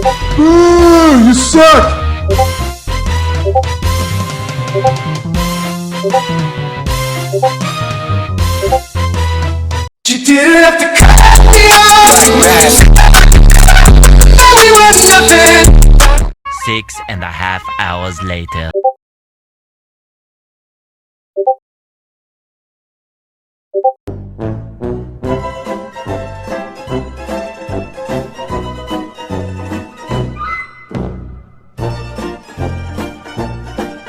You suck! You didn't have to cut me off. We were nothing. 6.5 hours later.